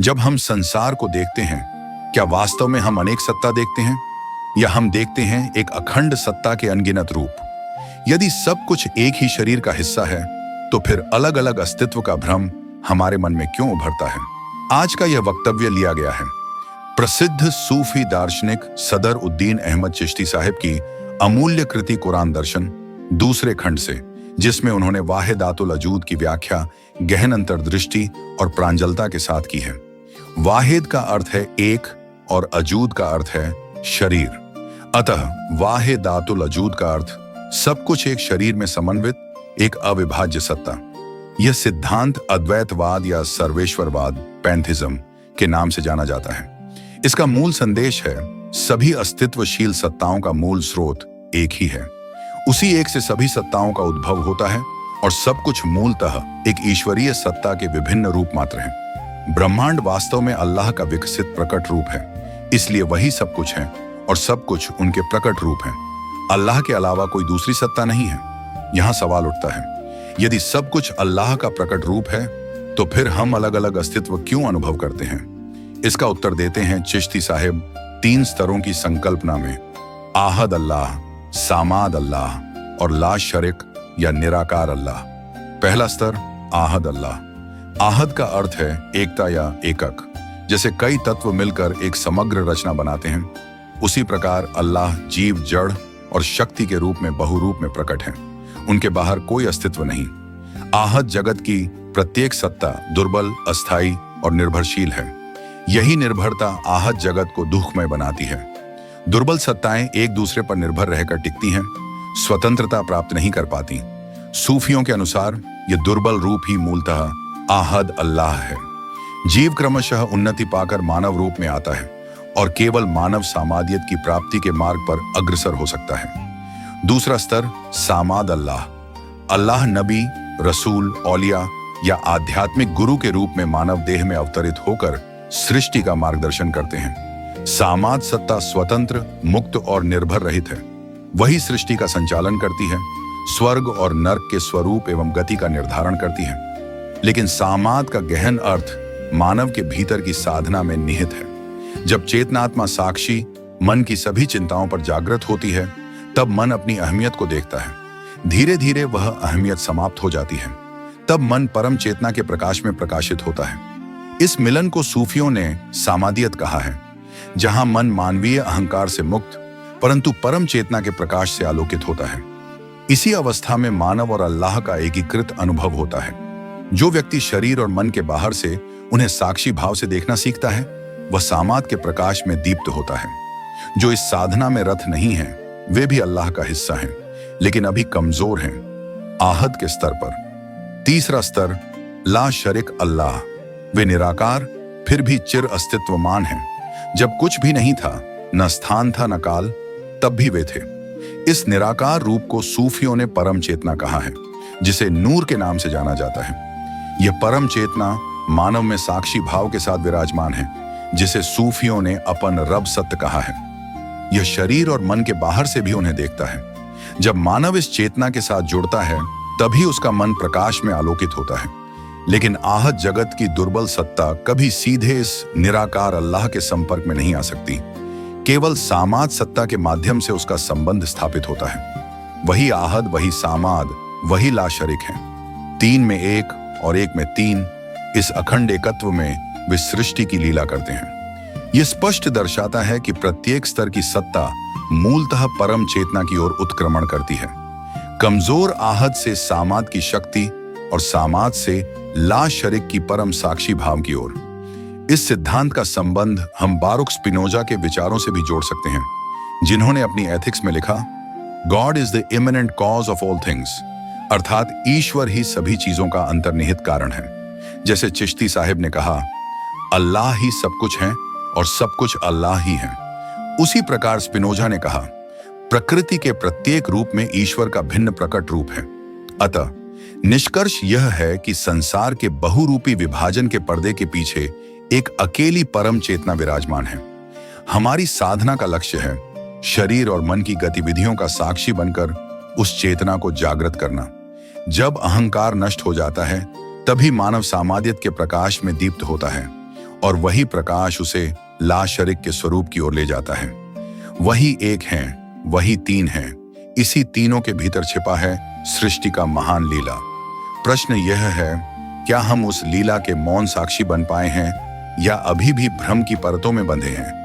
जब हम संसार को देखते हैं, क्या वास्तव में हम अनेक सत्ता देखते हैं, या हम देखते हैं एक अखंड सत्ता के अनगिनत रूप? यदि सब कुछ एक ही शरीर का हिस्सा है, तो फिर अलग अलग अस्तित्व का भ्रम हमारे मन में क्यों उभरता है? आज का यह वक्तव्य लिया गया है प्रसिद्ध सूफी दार्शनिक सदर उद्दीन अहमद चिश्ती साहिब की अमूल्य कृति कुरान दर्शन दूसरे खंड से, जिसमें उन्होंने वाहिदातुल अजूद की व्याख्या गहन अंतर्दृष्टि और प्रांजलता के साथ की है। वाहिद का अर्थ है एक और अजूद का अर्थ है शरीर। अतः वाहिदातुल अजूद का अर्थ सब कुछ एक शरीर में समन्वित एक अविभाज्य सत्ता। यह सिद्धांत अद्वैतवाद या सर्वेश्वरवाद पैंथिज्म के नाम से जाना जाता है। इसका मूल संदेश है सभी अस्तित्वशील सत्ताओं का मूल स्रोत एक ही है। उसी एक से सभी सत्ताओं का उद्भव होता है और सब कुछ मूलतः एक ईश्वरीय सत्ता के विभिन्न रूप मात्र हैं। ब्रह्मांड वास्तव में अल्लाह का विकसित प्रकट रूप है, इसलिए वही सब कुछ है और सब कुछ उनके प्रकट रूप हैं। अल्लाह के अलावा कोई दूसरी सत्ता नहीं है। यहाँ सवाल उठता है, यदि सब कुछ अल्लाह का प्रकट रूप है, तो फिर हम अलग अलग अस्तित्व क्यों अनुभव करते हैं? इसका उत्तर देते हैं चिश्ती साहिब 3 स्तरों की संकल्पना में, आहद अल्लाह, सामाद अल्लाह और ला शरीक या निराकार अल्लाह। पहला स्तर आहद अल्लाह। आहद का अर्थ है एकता या एकक। जैसे कई तत्व मिलकर एक समग्र रचना बनाते हैं, उसी प्रकार अल्लाह जीव, जड़ और शक्ति के रूप में बहुरूप में प्रकट है। उनके बाहर कोई अस्तित्व नहीं। आहद जगत की प्रत्येक सत्ता दुर्बल, अस्थायी और निर्भरशील है। यही निर्भरता आहत जगत को दुखमय बनाती है। दुर्बल सत्ताएं एक दूसरे पर निर्भर रहकर टिकती हैं, स्वतंत्रता प्राप्त नहीं कर पाती। सूफियों के अनुसार यह दुर्बल रूप ही मूलतः आहद अल्लाह है। जीव क्रमशः उन्नति पाकर मानव रूप में आता है और केवल मानव सामादियत की प्राप्ति के मार्ग पर अग्रसर हो सकता है। दूसरा स्तर सामाद अल्लाह। अल्लाह नबी, रसूल, औलिया या आध्यात्मिक गुरु के रूप में मानव देह में अवतरित होकर सृष्टि का मार्गदर्शन करते हैं। सामाद सत्ता स्वतंत्र, मुक्त और निर्भर रहित है। वही सृष्टि का संचालन करती है, स्वर्ग और नर्क के स्वरूप एवं गति का निर्धारण करती है। लेकिन सामाद का गहन अर्थ मानव के भीतर की साधना में निहित है। जब चेतनात्मा साक्षी मन की सभी चिंताओं पर जागृत होती है, तब मन अपनी अहमियत को देखता है। धीरे धीरे वह अहमियत समाप्त हो जाती है। तब मन परम चेतना के प्रकाश में प्रकाशित होता है। इस मिलन को सूफियों ने सामादियत कहा है, जहां मन मानवीय अहंकार से मुक्त परंतु परम चेतना के प्रकाश से आलोकित होता है। इसी अवस्था में मानव और अल्लाह का एकीकृत अनुभव होता है। जो व्यक्ति शरीर और मन के बाहर से उन्हें साक्षी भाव से देखना सीखता है, वह सामाद के प्रकाश में दीप्त होता है। जो इस साधना में रत नहीं है, वे भी अल्लाह का हिस्सा हैं, लेकिन अभी कमजोर हैं, आहद के स्तर पर। तीसरा स्तर ला शरीक अल्लाह। वे निराकार फिर भी चिर अस्तित्वमान हैं। जब कुछ भी नहीं था, न स्थान था न काल, तब भी वे थे। इस निराकार रूप को सूफियों ने परम चेतना कहा है, जिसे नूर के नाम से जाना जाता है। यह परम चेतना मानव में साक्षी भाव के साथ विराजमान है, जिसे सूफियों ने अपन रब सत्य कहा है। यह शरीर और मन के बाहर से भी उन्हें देखता है। जब मानव इस चेतना के साथ जुड़ता है, तभी उसका मन प्रकाश में आलोकित होता है। लेकिन आहत जगत की दुर्बल सत्ता कभी सीधे इस निराकार अल्लाह के संपर्क में नहीं आ सकती। केवल सामाद सत्ता के माध्यम से उसका संबंध स्थापित होता है। वही आहद, वही सामाद, वही ला शरीक है। 3 में 1 और 1 में 3, इस अखंड एकत्व में वे सृष्टि की लीला करते हैं। यह स्पष्ट दर्शाता है कि प्रत्येक स्तर की सत्ता मूलतः परम चेतना की ओर उत्क्रमण करती है। कमजोर आहद से सामाद की शक्ति और सामाद से ला शरीक की परम साक्षी भाव की ओर। इस सिद्धांत का संबंध हम बारुक स्पिनोजा के विचारों से भी जोड़ सकते हैं, जिन्होंने अपनी एथिक्स में लिखा, God is the eminent cause of all things, अर्थात ईश्वर ही सभी चीजों का अंतर्निहित कारण है। जैसे चिश्ती साहिब ने कहा, अल्लाह ही सब कुछ है और सब कुछ अल्लाह ही है, उसी प्रकार स्पिनोजा ने कहा, प्रकृति के प्रत्येक रूप में ईश्वर का भिन्न प्रकट रूप है। अतः निष्कर्ष यह है कि संसार के बहुरूपी विभाजन के पर्दे के पीछे एक अकेली परम चेतना विराजमान है। हमारी साधना का लक्ष्य है शरीर और मन की गतिविधियों का साक्षी बनकर उस चेतना को जागृत करना। जब अहंकार नष्ट हो जाता है, तभी मानव सामादियत के प्रकाश में दीप्त होता है और वही प्रकाश उसे लाशरिक के स्वरूप की ओर ले जाता है। वही एक हैं, वही तीन हैं। इसी तीनों के भीतर छिपा है सृष्टि का महान लीला। प्रश्न यह है, क्या हम उस लीला के मौन साक्षी बन पाए हैं या अभी भी भ्रम की परतों में बंधे हैं?